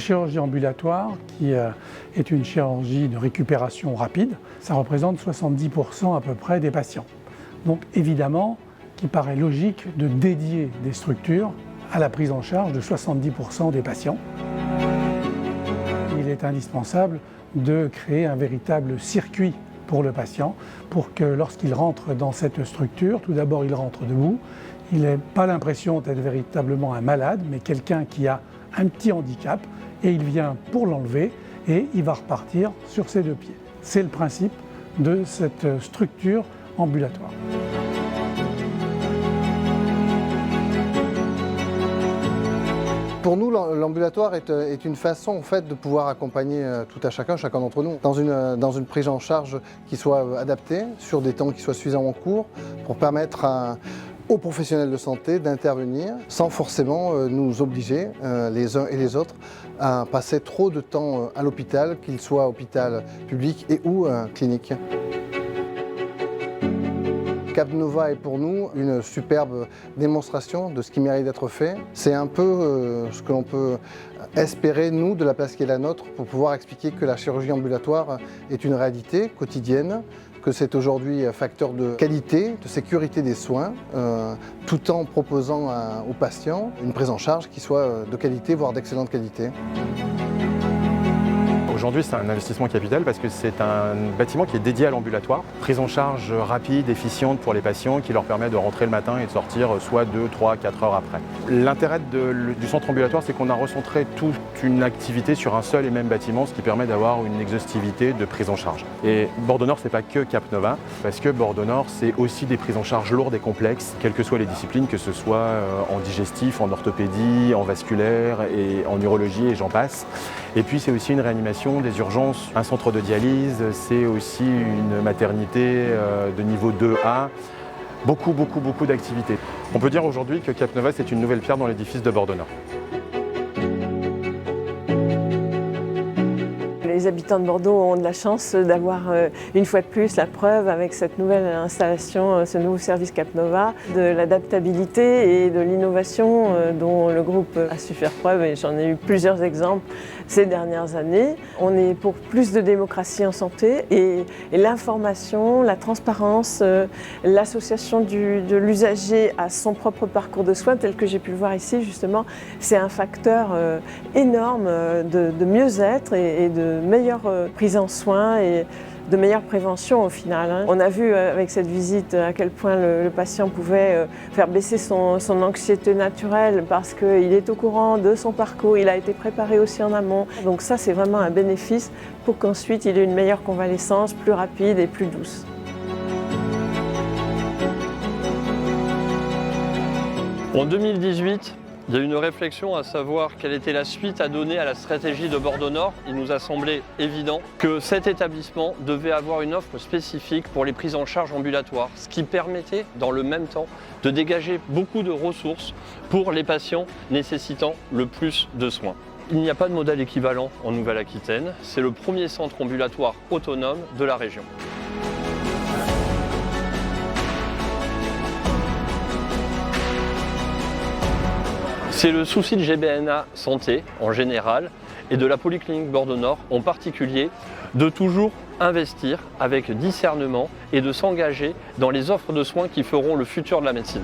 chirurgie ambulatoire, qui est une chirurgie de récupération rapide, ça représente 70% à peu près des patients. Donc évidemment, il paraît logique de dédier des structures à la prise en charge de 70% des patients. Il est indispensable de créer un véritable circuit pour le patient, pour que lorsqu'il rentre dans cette structure, tout d'abord il rentre debout, il n'ait pas l'impression d'être véritablement un malade, mais quelqu'un qui a un petit handicap, et il vient pour l'enlever et il va repartir sur ses deux pieds. C'est le principe de cette structure ambulatoire. Pour nous, l'ambulatoire est une façon en fait, de pouvoir accompagner tout à chacun d'entre nous, dans une prise en charge qui soit adaptée, sur des temps qui soient suffisamment courts, pour permettre aux professionnels de santé d'intervenir sans forcément nous obliger, les uns et les autres, à passer trop de temps à l'hôpital, qu'il soit hôpital public et ou clinique. Capnova est pour nous une superbe démonstration de ce qui mérite d'être fait. C'est un peu ce que l'on peut espérer, nous, de la place qui est la nôtre, pour pouvoir expliquer que la chirurgie ambulatoire est une réalité quotidienne, que c'est aujourd'hui facteur de qualité, de sécurité des soins, tout en proposant aux patients une prise en charge qui soit de qualité, voire d'excellente qualité. Aujourd'hui, c'est un investissement capital parce que c'est un bâtiment qui est dédié à l'ambulatoire. Prise en charge rapide, efficiente pour les patients qui leur permet de rentrer le matin et de sortir soit 2, 3, 4 heures après. L'intérêt du centre ambulatoire, c'est qu'on a recentré toute une activité sur un seul et même bâtiment, ce qui permet d'avoir une exhaustivité de prise en charge. Et Bordeaux-Nord, c'est pas que Capnova, parce que Bordeaux-Nord, c'est aussi des prises en charge lourdes et complexes, quelles que soient les disciplines, que ce soit en digestif, en orthopédie, en vasculaire et en urologie et j'en passe. Et puis c'est aussi une réanimation, des urgences, un centre de dialyse, c'est aussi une maternité de niveau 2A, beaucoup d'activités. On peut dire aujourd'hui que Capnova, c'est une nouvelle pierre dans l'édifice de Bordeaux-Nord. Les habitants de Bordeaux ont de la chance d'avoir une fois de plus la preuve avec cette nouvelle installation, ce nouveau service Capnova, de l'adaptabilité et de l'innovation dont le groupe a su faire preuve, et j'en ai eu plusieurs exemples ces dernières années. On est pour plus de démocratie en santé et l'information, la transparence, l'association de l'usager à son propre parcours de soins, tel que j'ai pu le voir ici justement, c'est un facteur énorme de mieux-être et de meilleure prise en soin et de meilleure prévention au final. On a vu avec cette visite à quel point le patient pouvait faire baisser son anxiété naturelle parce qu'il est au courant de son parcours, il a été préparé aussi en amont. Donc ça, c'est vraiment un bénéfice pour qu'ensuite il ait une meilleure convalescence, plus rapide et plus douce. En 2018, il y a eu une réflexion à savoir quelle était la suite à donner à la stratégie de Bordeaux-Nord. Il nous a semblé évident que cet établissement devait avoir une offre spécifique pour les prises en charge ambulatoires, ce qui permettait dans le même temps de dégager beaucoup de ressources pour les patients nécessitant le plus de soins. Il n'y a pas de modèle équivalent en Nouvelle-Aquitaine. C'est le premier centre ambulatoire autonome de la région. C'est le souci de GBNA Santé en général et de la Polyclinique Bordeaux-Nord en particulier de toujours investir avec discernement et de s'engager dans les offres de soins qui feront le futur de la médecine.